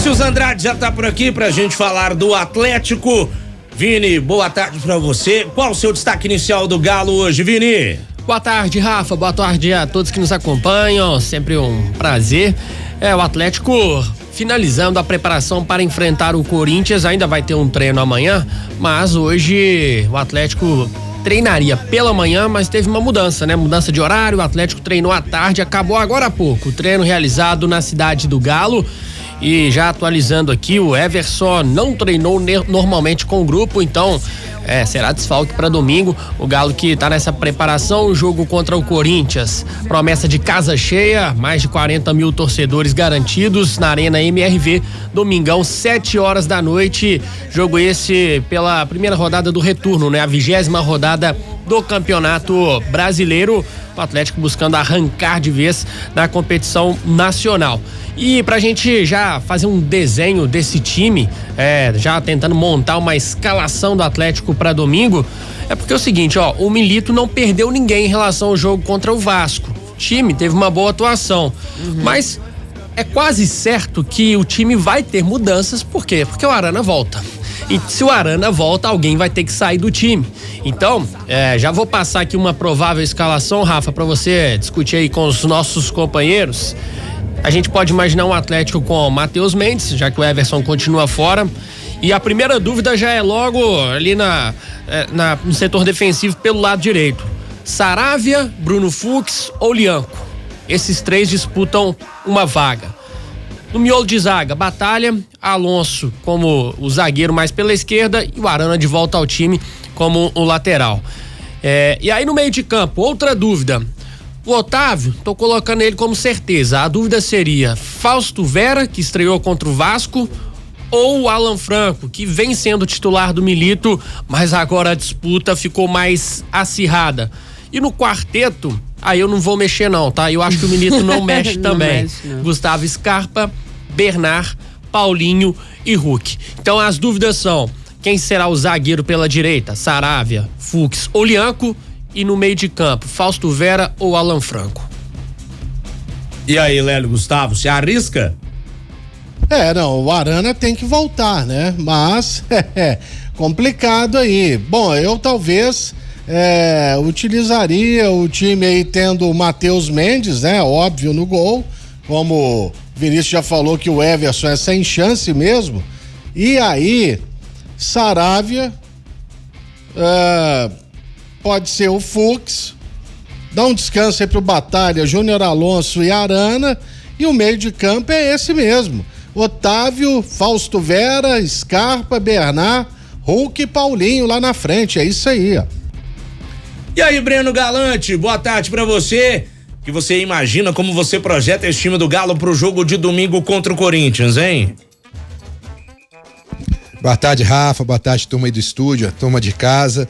Vinícius Andrade já tá por aqui pra gente falar do Atlético. Vini, boa tarde pra você. Qual o seu destaque inicial do Galo hoje, Vini? Boa tarde, Rafa. Boa tarde a todos que nos acompanham. Sempre um prazer. O Atlético finalizando a preparação para enfrentar o Corinthians. Ainda vai ter um treino amanhã, mas hoje o Atlético treinaria pela manhã, mas teve uma mudança, né? Mudança de horário. O Atlético treinou à tarde, acabou agora há pouco. O treino realizado na cidade do Galo. E já atualizando aqui, o Everson não treinou normalmente com o grupo, então será desfalque para domingo. O Galo que tá nessa preparação, o jogo contra o Corinthians, promessa de casa cheia, mais de 40 mil torcedores garantidos na Arena MRV, domingão, 7h da noite, jogo esse pela primeira rodada do retorno, né? A 20ª rodada do Campeonato Brasileiro, o Atlético buscando arrancar de vez na competição nacional. E pra gente já fazer um desenho desse time, já tentando montar uma escalação do Atlético pra domingo, porque é o seguinte, o Milito não perdeu ninguém em relação ao jogo contra o Vasco. O time teve uma boa atuação, mas é quase certo que o time vai ter mudanças, por quê? Porque o Arana volta. E se o Arana volta, alguém vai ter que sair do time. Então, já vou passar aqui uma provável escalação, Rafa, pra você discutir aí com os nossos companheiros. A gente pode imaginar um Atlético com Matheus Mendes, já que o Everson continua fora. E a primeira dúvida já é logo ali no setor defensivo pelo lado direito. Saravia, Bruno Fux ou Lianco. Esses três disputam uma vaga. No miolo de zaga, Batalha, Alonso como o zagueiro mais pela esquerda e o Arana de volta ao time como o lateral. E aí no meio de campo, outra dúvida. O Otávio, tô colocando ele como certeza. A dúvida seria Fausto Vera, que estreou contra o Vasco, ou o Alan Franco, que vem sendo titular do Milito, mas agora a disputa ficou mais acirrada. E no quarteto, aí eu não vou mexer não, tá? Eu acho que o Milito não mexe também. Mexe, não. Gustavo Scarpa, Bernard, Paulinho e Hulk. Então as dúvidas são: quem será o zagueiro pela direita? Saravia, Fux ou Lianco? E no meio de campo, Fausto Vera ou Alan Franco? E aí, Lélio Gustavo, se arrisca? Não, o Arana tem que voltar, né? Mas complicado aí. Bom, eu talvez utilizaria o time aí tendo o Matheus Mendes, né? Óbvio, no gol. Como o Vinícius já falou que o Everson é sem chance mesmo. E aí, Saravia, pode ser o Fux, dá um descanso aí pro Batalha, Júnior Alonso e Arana, e o meio de campo é esse mesmo: Otávio, Fausto Vera, Scarpa, Bernard, Hulk e Paulinho lá na frente. É isso aí, ó. E aí, Breno Galante, boa tarde pra você. Que você imagina, como você projeta esse time do Galo pro jogo de domingo contra o Corinthians, hein? Boa tarde, Rafa, boa tarde, turma aí do estúdio, a turma de casa.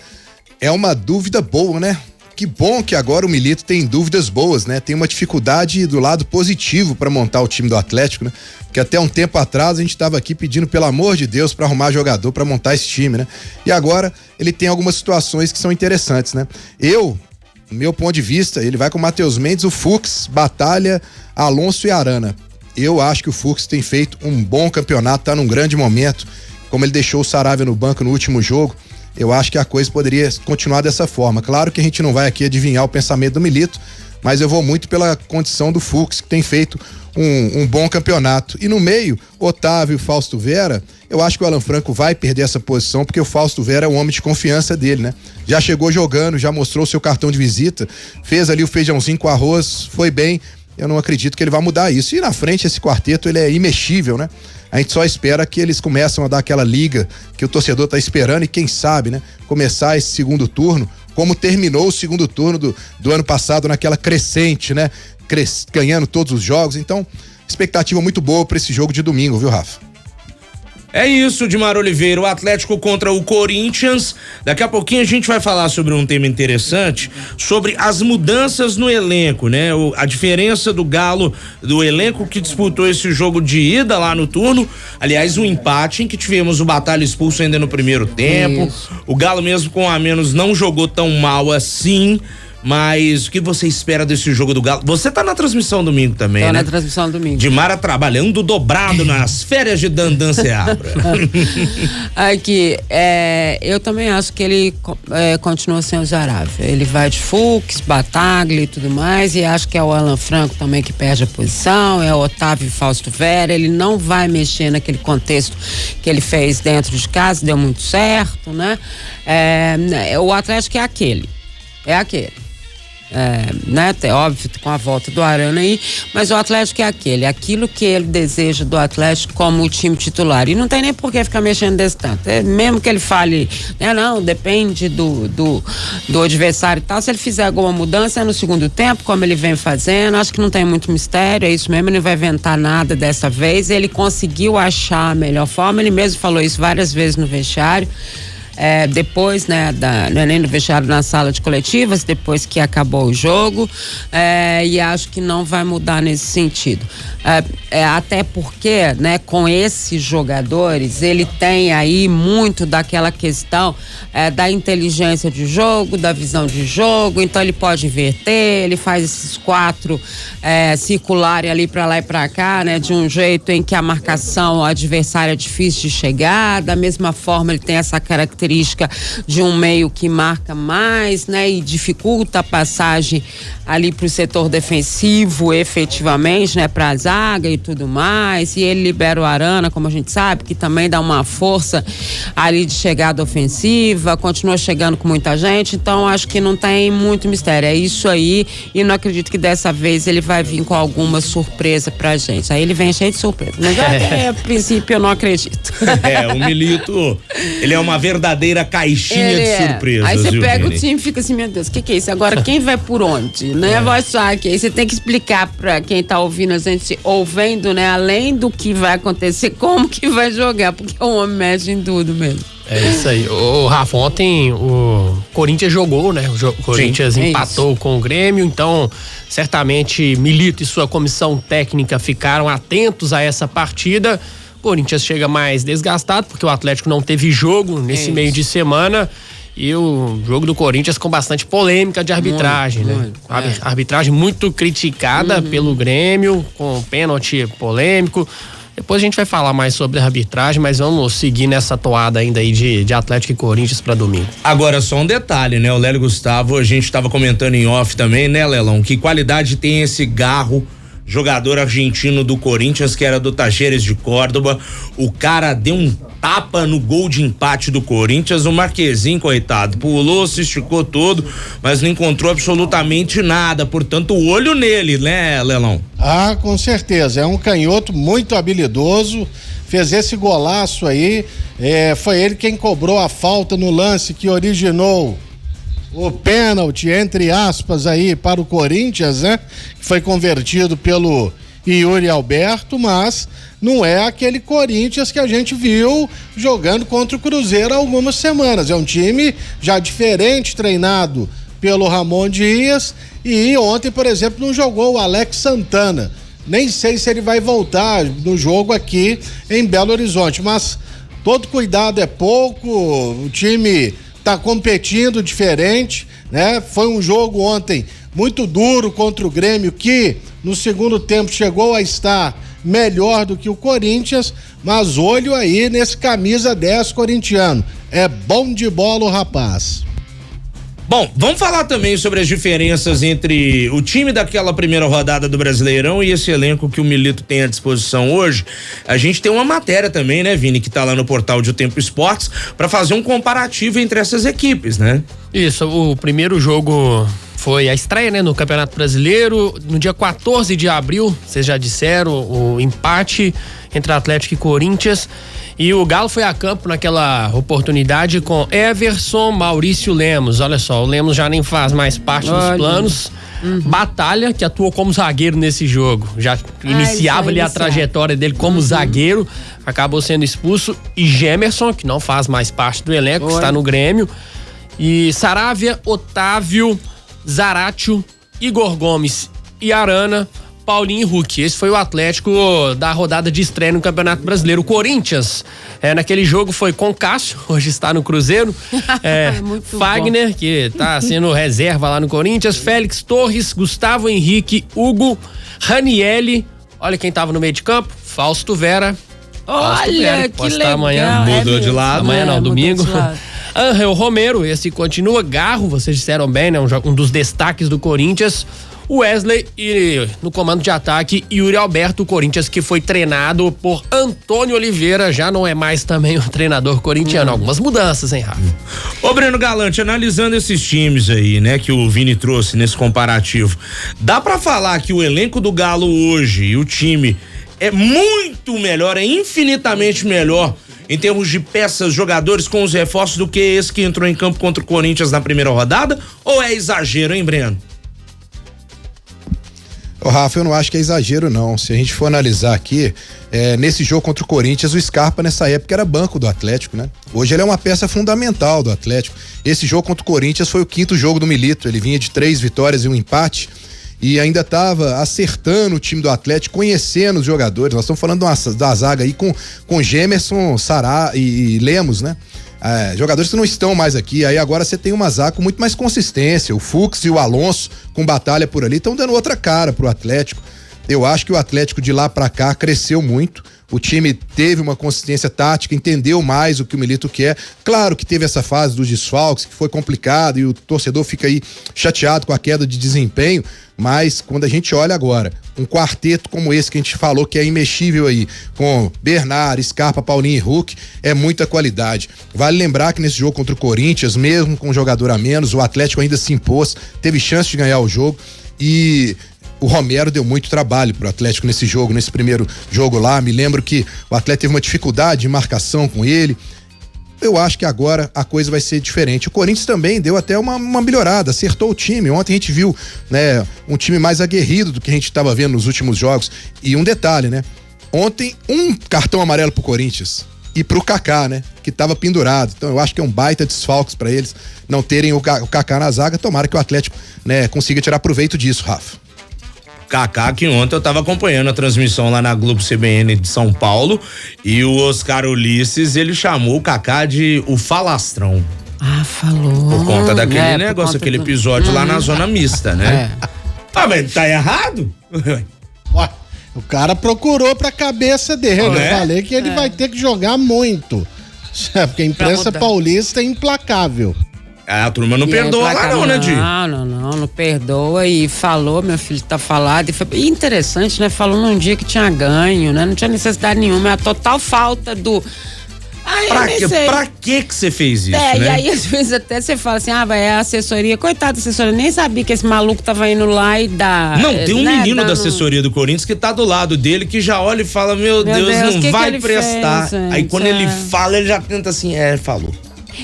É uma dúvida boa, né? Que bom que agora o Milito tem dúvidas boas, né? Tem uma dificuldade do lado positivo para montar o time do Atlético, né? Que até um tempo atrás a gente estava aqui pedindo, pelo amor de Deus, para arrumar jogador para montar esse time, né? E agora ele tem algumas situações que são interessantes, né? Do meu ponto de vista, ele vai com o Matheus Mendes, o Fux, Batalha, Alonso e Arana. Eu acho que o Fux tem feito um bom campeonato, tá num grande momento. Como ele deixou o Saravia no banco no último jogo, eu acho que a coisa poderia continuar dessa forma. Claro que a gente não vai aqui adivinhar o pensamento do Milito, mas eu vou muito pela condição do Fux, que tem feito um bom campeonato. E no meio, Otávio e Fausto Vera, eu acho que o Alan Franco vai perder essa posição, porque o Fausto Vera é o homem de confiança dele, né? Já chegou jogando, já mostrou o seu cartão de visita, fez ali o feijãozinho com arroz, foi bem. Eu não acredito que ele vai mudar isso. E na frente, esse quarteto, ele é imexível, né? A gente só espera que eles começam a dar aquela liga que o torcedor tá esperando e quem sabe, né? Começar esse segundo turno, como terminou o segundo turno do ano passado, naquela crescente, né? Ganhando todos os jogos. Então, expectativa muito boa para esse jogo de domingo, viu, Rafa? É isso, Dimar Oliveira, o Atlético contra o Corinthians. Daqui a pouquinho a gente vai falar sobre um tema interessante, sobre as mudanças no elenco, né? A diferença do Galo, do elenco que disputou esse jogo de ida lá no turno. Aliás, um empate em que tivemos o Batalha expulso ainda no primeiro tempo. Isso. O Galo mesmo com a menos não jogou tão mal assim. Mas o que você espera desse jogo do Galo? Você tá na transmissão domingo também, né? Tô na transmissão domingo. Dimara trabalhando dobrado nas férias de Dandan Seabra. Aqui, eu também acho que ele continua sem o Saravia. Ele vai de Fux, Bataglia e tudo mais, e acho que é o Alan Franco também que perde a posição, é o Otávio Fausto Vera. Ele não vai mexer naquele contexto que ele fez dentro de casa, deu muito certo, né? O Atlético é aquele. Né? Óbvio, com a volta do Arana aí, mas o Atlético é aquilo que ele deseja do Atlético como o time titular, e não tem nem por que ficar mexendo desse tanto, mesmo que ele fale, né, não, depende do adversário e tal, se ele fizer alguma mudança no segundo tempo, como ele vem fazendo, acho que não tem muito mistério, é isso mesmo, ele não vai inventar nada dessa vez, ele conseguiu achar a melhor forma, ele mesmo falou isso várias vezes no vestiário. Depois, né, não é nem no vestiário, na sala de coletivas, depois que acabou o jogo, e acho que não vai mudar nesse sentido. Até porque, né, com esses jogadores, ele tem aí muito daquela questão da inteligência de jogo, da visão de jogo, então ele pode inverter, ele faz esses 4 circularem ali pra lá e pra cá, né, de um jeito em que a marcação adversária é difícil de chegar, da mesma forma ele tem essa característica de um meio que marca mais, né, e dificulta a passagem ali pro setor defensivo efetivamente, né, pra zaga e tudo mais, e ele libera o Arana, como a gente sabe, que também dá uma força ali de chegada ofensiva, continua chegando com muita gente, então acho que não tem muito mistério, é isso aí, e não acredito que dessa vez ele vai vir com alguma surpresa pra gente, aí ele vem cheio de surpresa, mas a princípio eu não acredito. O Milito, ele é uma verdadeira caixinha de surpresas. Aí você pega Vini? o time e fica assim, meu Deus, o que é isso? Agora quem vai por onde? Né? Vou achar que aí você tem que explicar pra quem tá ouvindo a gente, ouvindo, né? Além do que vai acontecer, como que vai jogar, porque o homem mexe em tudo mesmo. É isso aí. O Rafa, ontem o Corinthians jogou, né? O Corinthians empatou com o Grêmio, então certamente Milito e sua comissão técnica ficaram atentos a essa partida. O Corinthians chega mais desgastado, porque o Atlético não teve jogo nesse meio de semana. E o jogo do Corinthians com bastante polêmica de arbitragem, né? Arbitragem muito criticada pelo Grêmio, com pênalti polêmico. Depois a gente vai falar mais sobre a arbitragem, mas vamos seguir nessa toada ainda aí de Atlético e Corinthians pra domingo. Agora, só um detalhe, né? O Lélio Gustavo, a gente tava comentando em off também, né, Lelão? Que qualidade tem esse Garro, jogador argentino do Corinthians, que era do Tajeres de Córdoba. O cara deu um tapa no gol de empate do Corinthians, o Marquezinho, coitado, pulou, se esticou todo, mas não encontrou absolutamente nada, portanto, o olho nele, né, Lelão? Ah, com certeza, é um canhoto muito habilidoso, fez esse golaço aí, foi ele quem cobrou a falta no lance que originou o pênalti, entre aspas, aí para o Corinthians, né? Que foi convertido pelo Yuri Alberto, mas não é aquele Corinthians que a gente viu jogando contra o Cruzeiro há algumas semanas. É um time já diferente, treinado pelo Ramon Dias, e ontem, por exemplo, não jogou o Alex Santana. Nem sei se ele vai voltar no jogo aqui em Belo Horizonte, mas todo cuidado é pouco, o time tá competindo diferente, né? Foi um jogo ontem muito duro contra o Grêmio, que no segundo tempo chegou a estar melhor do que o Corinthians, mas olho aí nesse camisa 10 corintiano. É bom de bola o rapaz. Bom, vamos falar também sobre as diferenças entre o time daquela primeira rodada do Brasileirão e esse elenco que o Milito tem à disposição hoje. A gente tem uma matéria também, né, Vini, que tá lá no portal de O Tempo Esportes, para fazer um comparativo entre essas equipes, né? Isso, o primeiro jogo foi a estreia, né, no Campeonato Brasileiro, no dia 14 de abril, vocês já disseram, o empate entre Atlético e Corinthians, e o Galo foi a campo naquela oportunidade com Everson, Maurício Lemos. Olha só, o Lemos já nem faz mais parte dos planos. Batalha, que atuou como zagueiro nesse jogo, já iniciava ali a trajetória dele como zagueiro, acabou sendo expulso. E Gemerson, que não faz mais parte do elenco, que está no Grêmio, e Saravia, Otávio, Zaratio, Igor Gomes e Arana Paulinho e Hulk. Esse foi o Atlético da rodada de estreia no Campeonato Brasileiro. O Corinthians, naquele jogo foi com Cássio, hoje está no Cruzeiro. Fagner, que tá sendo reserva lá no Corinthians. Félix Torres, Gustavo Henrique, Hugo, Ranielli. Olha quem tava no meio de campo. Fausto Vera. Olha, que legal. Amanhã. Mudou de lado. Amanhã não, domingo. Ángel Romero, esse continua. Garro, vocês disseram bem, né? Um dos destaques do Corinthians. Wesley e no comando de ataque, Yuri Alberto, o Corinthians que foi treinado por Antônio Oliveira, já não é mais também o treinador corintiano. Algumas mudanças, hein, Rafa? Ô, Breno Galante, analisando esses times aí, né, que o Vini trouxe nesse comparativo, dá pra falar que o elenco do Galo hoje e o time é muito melhor, é infinitamente melhor em termos de peças, jogadores com os reforços do que esse que entrou em campo contra o Corinthians na primeira rodada? Ou é exagero, hein, Breno? Ô, Rafa, eu não acho que é exagero, não. Se a gente for analisar aqui, nesse jogo contra o Corinthians, o Scarpa nessa época era banco do Atlético, né? Hoje ele é uma peça fundamental do Atlético. Esse jogo contra o Corinthians foi o 5º jogo do Milito. Ele vinha de 3 vitórias e um empate e ainda estava acertando o time do Atlético, conhecendo os jogadores. Nós estamos falando da zaga aí com Gemerson, Sará e Lemos, né? Jogadores que não estão mais aqui, aí agora você tem uma zaga com muito mais consistência. O Fux e o Alonso com batalha por ali estão dando outra cara pro Atlético. Eu acho que o Atlético de lá pra cá cresceu muito. O time teve uma consistência tática, entendeu mais o que o Milito quer. Claro que teve essa fase dos desfalques, que foi complicado e o torcedor fica aí chateado com a queda de desempenho, mas quando a gente olha agora, um quarteto como esse que a gente falou que é imexível aí, com Bernard, Scarpa, Paulinho e Hulk, é muita qualidade. Vale lembrar que nesse jogo contra o Corinthians, mesmo com um jogador a menos, o Atlético ainda se impôs, teve chance de ganhar o jogo e o Romero deu muito trabalho pro Atlético nesse jogo, nesse primeiro jogo lá. Me lembro que o Atlético teve uma dificuldade de marcação com ele. Eu acho que agora a coisa vai ser diferente. O Corinthians também deu até uma melhorada, acertou o time. Ontem a gente viu, né, um time mais aguerrido do que a gente estava vendo nos últimos jogos. E um detalhe, né? Ontem, um cartão amarelo pro Corinthians e pro Kaká, né? Que tava pendurado. Então eu acho que é um baita desfalques para eles não terem o Kaká na zaga. Tomara que o Atlético, né, consiga tirar proveito disso, Rafa. Kaká, que ontem eu tava acompanhando a transmissão lá na Globo CBN de São Paulo e o Oscar Ulisses, ele chamou o Kaká de o falastrão. Falou. Por conta daquele negócio, aquele episódio lá na zona mista, né? Mas tá errado? Ué, o cara procurou pra cabeça dele. Eu falei que ele vai ter que jogar muito. Porque a imprensa paulista é implacável. A turma não perdoa lá não, né, Di? Não perdoa e falou, meu filho, tá falado. E foi interessante, né? Falou num dia que tinha ganho, né? Não tinha necessidade nenhuma, é a total falta do... Pra que você fez isso, né? E aí às vezes até você fala assim, é a assessoria, coitado da assessoria, nem sabia que esse maluco tava indo lá e dá... Não, tem um menino da assessoria do Corinthians que tá do lado dele, que já olha e fala, meu Deus, não vai prestar. Aí quando ele fala, ele já tenta assim, falou.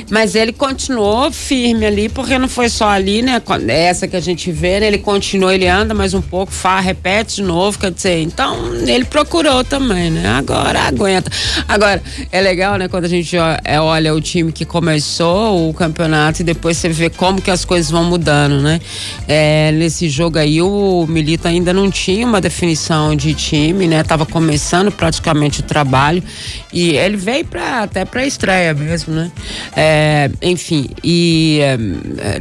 Mas ele continuou firme ali, porque não foi só ali, né? Essa que a gente vê, né? Ele continua, ele anda mais um pouco, repete de novo, quer dizer, então ele procurou também, né? Agora aguenta. Agora, é legal, né? Quando a gente olha o time que começou o campeonato e depois você vê como que as coisas vão mudando, né? Nesse jogo aí, o Milito ainda não tinha uma definição de time, né? Tava começando praticamente o trabalho e ele veio até pra estreia mesmo, né? Enfim, e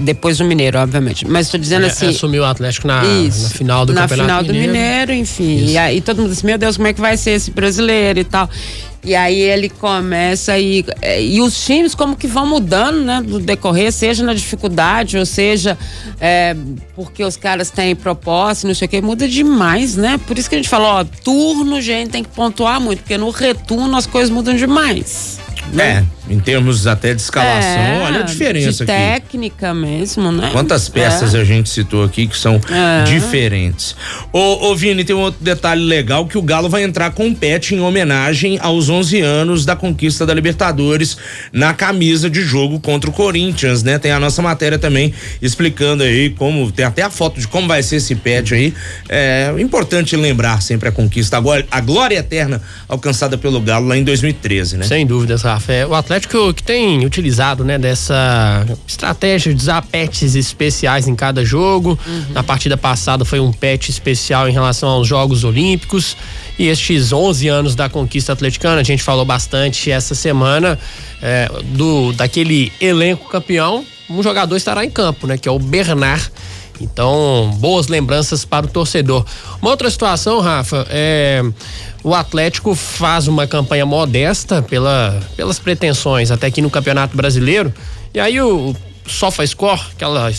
depois o Mineiro, obviamente. Mas estou dizendo assim. Assumiu o Atlético na final do Campeonato Mineiro. Na final do Mineiro, enfim. E aí todo mundo disse: meu Deus, como é que vai ser esse brasileiro e tal. E aí ele começa e os times como que vão mudando, né, do decorrer, seja na dificuldade, ou seja, porque os caras têm proposta, não sei o que, muda demais, né? Por isso que a gente fala, turno, gente, tem que pontuar muito, porque no retorno as coisas mudam demais. Né? Em termos até de escalação, olha a diferença de aqui. Técnica mesmo, né? Quantas peças a gente citou aqui que são diferentes. Ô Vini, tem um outro detalhe legal, que o Galo vai entrar com um pet em homenagem aos 11 anos da conquista da Libertadores na camisa de jogo contra o Corinthians, né? Tem a nossa matéria também explicando aí como, tem até a foto de como vai ser esse pet aí. É importante lembrar sempre a conquista, a glória eterna alcançada pelo Galo lá em 2013, né? Sem dúvidas, Rafa. O Atlético Atlético que tem utilizado, né, dessa estratégia de usar patches especiais em cada jogo. Na partida passada foi um patch especial em relação aos Jogos Olímpicos. E estes 11 anos da conquista atleticana, a gente falou bastante essa semana daquele elenco campeão. Um jogador estará em campo, né, que é o Bernard. Então, boas lembranças para o torcedor. Uma outra situação, Rafa, o Atlético faz uma campanha modesta pelas pretensões até aqui no Campeonato Brasileiro. E aí o SofaScore, aquela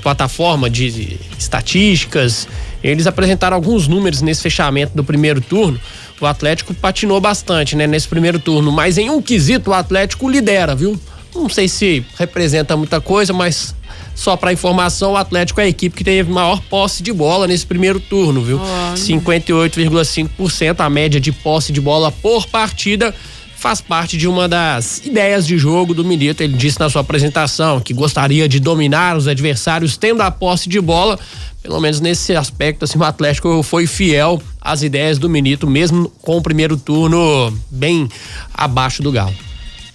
plataforma de estatísticas, eles apresentaram alguns números nesse fechamento do primeiro turno. O Atlético patinou bastante, né, nesse primeiro turno, mas em um quesito o Atlético lidera, viu? Não sei se representa muita coisa, mas só para informação, o Atlético é a equipe que teve maior posse de bola nesse primeiro turno, viu? 58,5%, a média de posse de bola por partida. Faz parte de uma das ideias de jogo do Milito. Ele disse na sua apresentação que gostaria de dominar os adversários tendo a posse de bola. Pelo menos nesse aspecto, assim, o Atlético foi fiel às ideias do Milito, mesmo com o primeiro turno bem abaixo do Galo.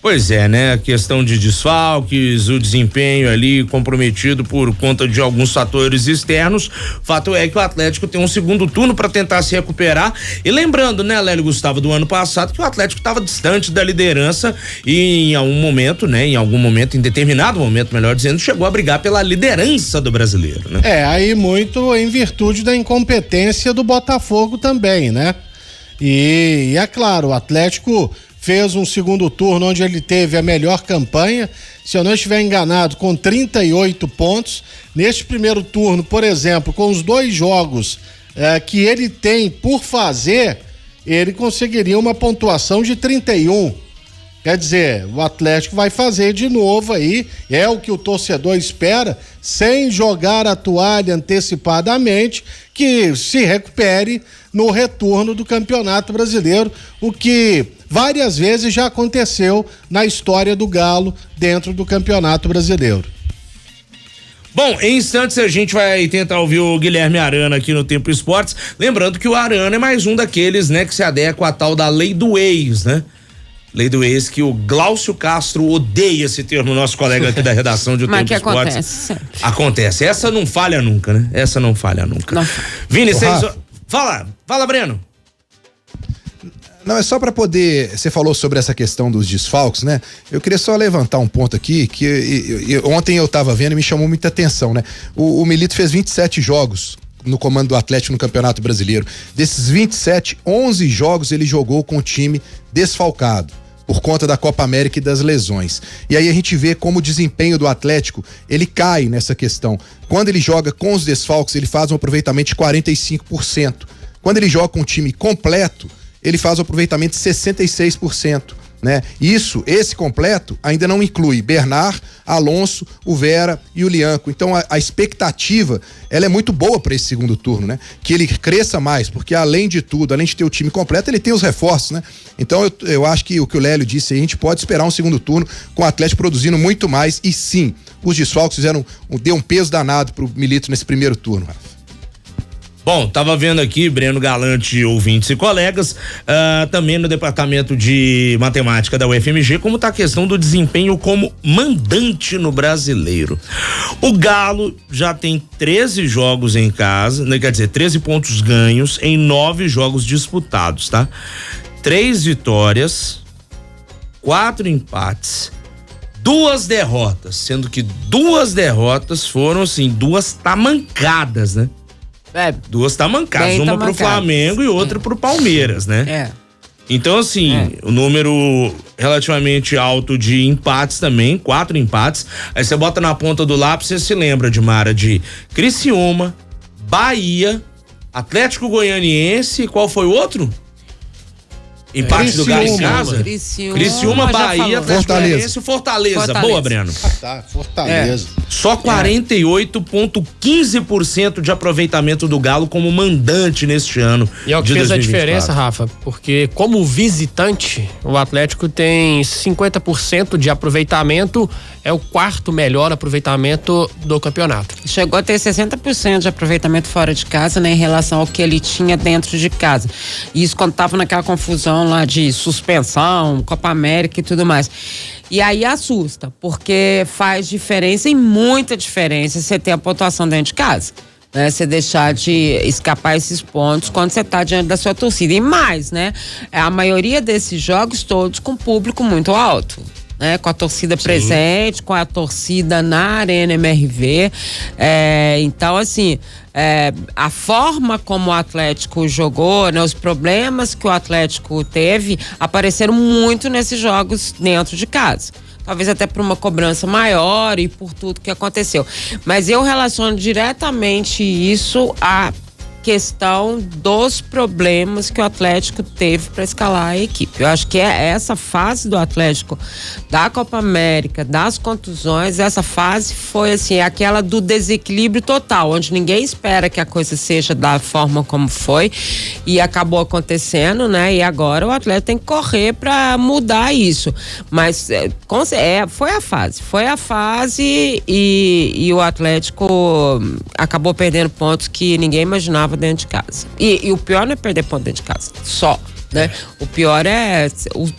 Pois é, né? A questão de desfalques, o desempenho ali comprometido por conta de alguns fatores externos. Fato é que o Atlético tem um segundo turno para tentar se recuperar. E lembrando, né, Lélio Gustavo, do ano passado, que o Atlético estava distante da liderança e em determinado momento, melhor dizendo, chegou a brigar pela liderança do brasileiro, né? Aí muito em virtude da incompetência do Botafogo também, né? E é claro, o Atlético fez um segundo turno onde ele teve a melhor campanha, se eu não estiver enganado, com 38 pontos. Neste primeiro turno, por exemplo, com os 2 jogos que ele tem por fazer, ele conseguiria uma pontuação de 31. Quer dizer, o Atlético vai fazer de novo aí, é o que o torcedor espera, sem jogar a toalha antecipadamente, que se recupere no retorno do Campeonato Brasileiro, o que várias vezes já aconteceu na história do Galo dentro do Campeonato Brasileiro. Bom, em instantes a gente vai tentar ouvir o Guilherme Arana aqui no Tempo Esportes, lembrando que o Arana é mais um daqueles, né, que se adequa à tal da lei do ex, né? Lei do ex, que o Glaucio Castro odeia esse termo, nosso colega aqui da redação de Tempo Esportes. Mas que acontece. Acontece. Essa não falha nunca, né? Essa não falha nunca. Não. Vini, Fala, Breno. Não, é só para poder, você falou sobre essa questão dos desfalques, né? Eu queria só levantar um ponto aqui, que ontem eu tava vendo e me chamou muita atenção, né? O Milito fez 27 jogos no comando do Atlético no Campeonato Brasileiro. Desses 27, 11 jogos ele jogou com o time desfalcado, por conta da Copa América e das lesões. E aí a gente vê como o desempenho do Atlético, ele cai nessa questão. Quando ele joga com os desfalques, ele faz um aproveitamento de 45%. Quando ele joga com o time completo, ele faz um aproveitamento de 66%. Né? Esse completo ainda não inclui Bernard, Alonso, o Vera e o Lianco. Então a expectativa, ela é muito boa para esse segundo turno, né? Que ele cresça mais, porque além de tudo, além de ter o time completo, ele tem os reforços, né? Então eu acho que o que o Lélio disse aí, a gente pode esperar um segundo turno com o Atlético produzindo muito mais, e sim, os desfalques deu um peso danado pro Milito nesse primeiro turno, Rafa. Bom, tava vendo aqui, Breno Galante, ouvintes e colegas, também no departamento de matemática da UFMG, como tá a questão do desempenho como mandante no Brasileiro. O Galo já tem 13 jogos em casa, né, quer dizer, 13 pontos ganhos em 9 jogos disputados, tá? 3 vitórias, 4 empates, 2 derrotas, sendo que 2 derrotas foram, assim, 2 tamancadas, né? 2 tamancadas, uma pro Flamengo e outra pro Palmeiras, né? Então, assim, o número relativamente alto de empates também, 4 empates. Aí você bota na ponta do lápis, você se lembra, de Mara, de Criciúma, Bahia, Atlético Goianiense, e qual foi o outro? Empate do Galo em casa? Criciúma, Bahia, Atlético Goianiense e Fortaleza. Boa, Breno. Fortaleza. Só 48,15% de aproveitamento do Galo como mandante neste ano. E é o que fez a diferença, Rafa, porque como visitante, o Atlético tem 50% de aproveitamento, é o 4º melhor aproveitamento do campeonato. Chegou a ter 60% de aproveitamento fora de casa, né, em relação ao que ele tinha dentro de casa. Isso quando tava naquela confusão questão lá de suspensão, Copa América e tudo mais. E aí assusta, porque faz diferença, e muita diferença, você ter a pontuação dentro de casa. Né, você deixar de escapar esses pontos quando você está diante da sua torcida. E mais, né? A maioria desses jogos todos com público muito alto. Né, com a torcida presente, com a torcida na Arena MRV. Então, assim, a forma como o Atlético jogou, né, os problemas que o Atlético teve apareceram muito nesses jogos dentro de casa. Talvez até por uma cobrança maior e por tudo que aconteceu. Mas eu relaciono diretamente isso à questão dos problemas que o Atlético teve para escalar a equipe. Eu acho que essa fase do Atlético, da Copa América, das contusões, essa fase foi assim, aquela do desequilíbrio total, onde ninguém espera que a coisa seja da forma como foi, e acabou acontecendo, né? E agora o Atlético tem que correr para mudar isso. Mas foi a fase e o Atlético acabou perdendo pontos que ninguém imaginava dentro de casa. E o pior não é perder ponto dentro de casa, só, né? O pior é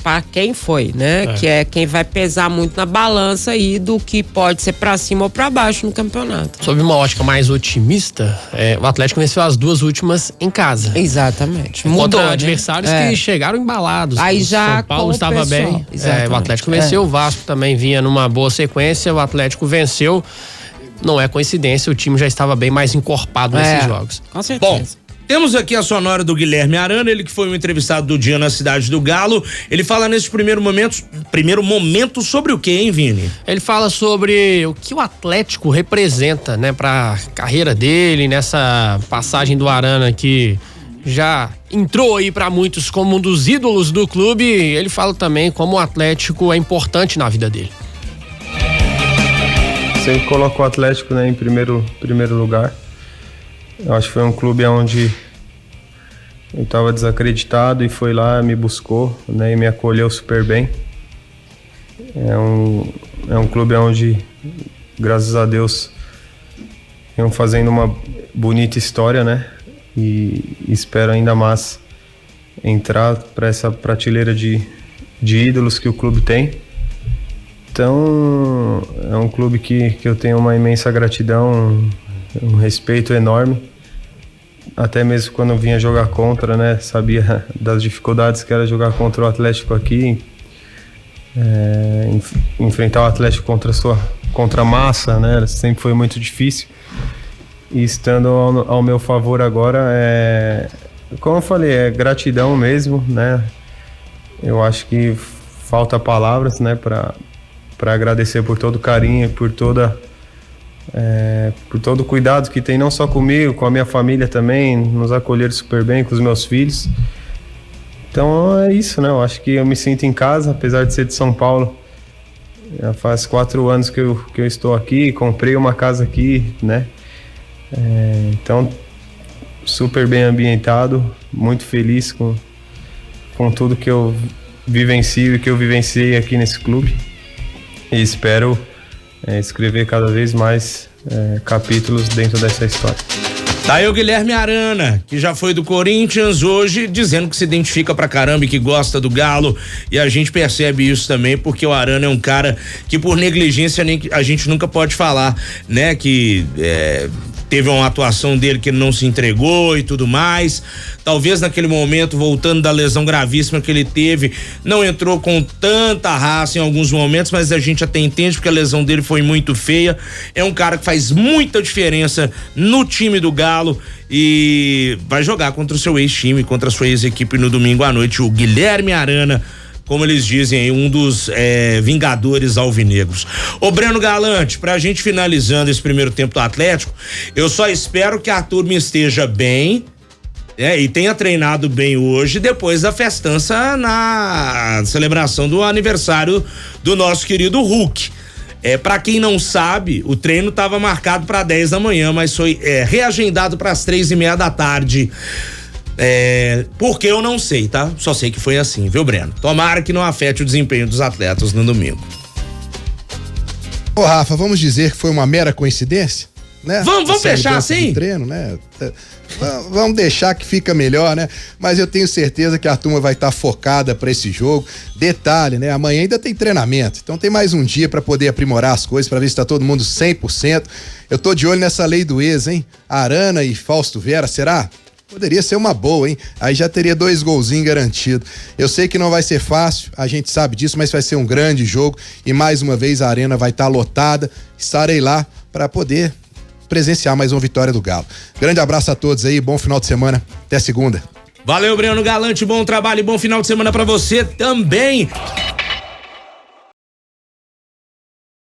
para quem foi, né? Que é quem vai pesar muito na balança aí do que pode ser para cima ou para baixo no campeonato. Sob uma ótica mais otimista, o Atlético venceu as 2 últimas em casa. Exatamente. Mudou, contra né? adversários que chegaram embalados. Aí já São Paulo estava bem. O Atlético venceu, o Vasco também vinha numa boa sequência, o Atlético venceu. Não é coincidência, o time já estava bem mais encorpado nesses jogos. Com certeza. Bom, temos aqui a sonora do Guilherme Arana, ele que foi um entrevistado do dia na Cidade do Galo. Ele fala nesse primeiro momento sobre o quê, hein, Vini? Ele fala sobre o que o Atlético representa, né, pra carreira dele, nessa passagem do Arana que já entrou aí pra muitos como um dos ídolos do clube. Ele fala também como o Atlético é importante na vida dele. Sempre coloco o Atlético, né, em primeiro lugar. Eu acho que foi um clube onde eu estava desacreditado e foi lá, me buscou, né, e me acolheu super bem. É um clube onde, graças a Deus, estão fazendo uma bonita história, né, e espero ainda mais entrar para essa prateleira de ídolos que o clube tem. Então, é um clube que eu tenho uma imensa gratidão, um respeito enorme. Até mesmo quando eu vinha jogar contra, né? Sabia das dificuldades que era jogar contra o Atlético aqui. Enfrentar o Atlético contra a massa, né? Sempre foi muito difícil. E estando ao meu favor agora, como eu falei, é gratidão mesmo, né? Eu acho que falta palavras, né? Para agradecer por todo o carinho, por todo o cuidado que tem, não só comigo, com a minha família também, nos acolheram super bem, com os meus filhos. Então é isso, né? Eu acho que eu me sinto em casa, apesar de ser de São Paulo. Já faz 4 anos que eu estou aqui, comprei uma casa aqui, né? Então, super bem ambientado, muito feliz com tudo que eu vivencio e que eu vivenciei aqui nesse clube. E espero escrever cada vez mais capítulos dentro dessa história. Tá aí o Guilherme Arana, que já foi do Corinthians, hoje dizendo que se identifica pra caramba e que gosta do Galo, e a gente percebe isso também, porque o Arana é um cara que por negligência a gente nunca pode falar, né, que teve uma atuação dele que ele não se entregou e tudo mais. Talvez naquele momento, voltando da lesão gravíssima que ele teve, não entrou com tanta raça em alguns momentos, mas a gente até entende porque a lesão dele foi muito feia. É um cara que faz muita diferença no time do Galo e vai jogar contra o seu ex-time, contra a sua ex-equipe no domingo à noite, o Guilherme Arana, como eles dizem aí, um dos vingadores alvinegros. Ô Breno Galante, pra gente finalizando esse primeiro tempo do Atlético, eu só espero que a turma esteja bem, e tenha treinado bem hoje, depois da festança na celebração do aniversário do nosso querido Hulk. Pra quem não sabe, o treino estava marcado para 10 da manhã, mas foi reagendado para as 3:30 da tarde. Porque eu não sei, tá? Só sei que foi assim, viu, Breno? Tomara que não afete o desempenho dos atletas no domingo. Ô, Rafa, vamos dizer que foi uma mera coincidência? né? Vamos fechar assim? Treino, né? Vamos deixar que fica melhor, né? Mas eu tenho certeza que a turma vai estar focada para esse jogo. Detalhe, né? Amanhã ainda tem treinamento, então tem mais um dia para poder aprimorar as coisas, para ver se tá todo mundo 100%. Eu tô de olho nessa lei do ex, hein? Arana e Fausto Vera, será? Poderia ser uma boa, hein? Aí já teria 2 golzinhos garantidos. Eu sei que não vai ser fácil, a gente sabe disso, mas vai ser um grande jogo e mais uma vez a arena vai estar lotada. Estarei lá para poder presenciar mais uma vitória do Galo. Grande abraço a todos aí, bom final de semana, até segunda. Valeu, Breno Galante, bom trabalho e bom final de semana pra você também.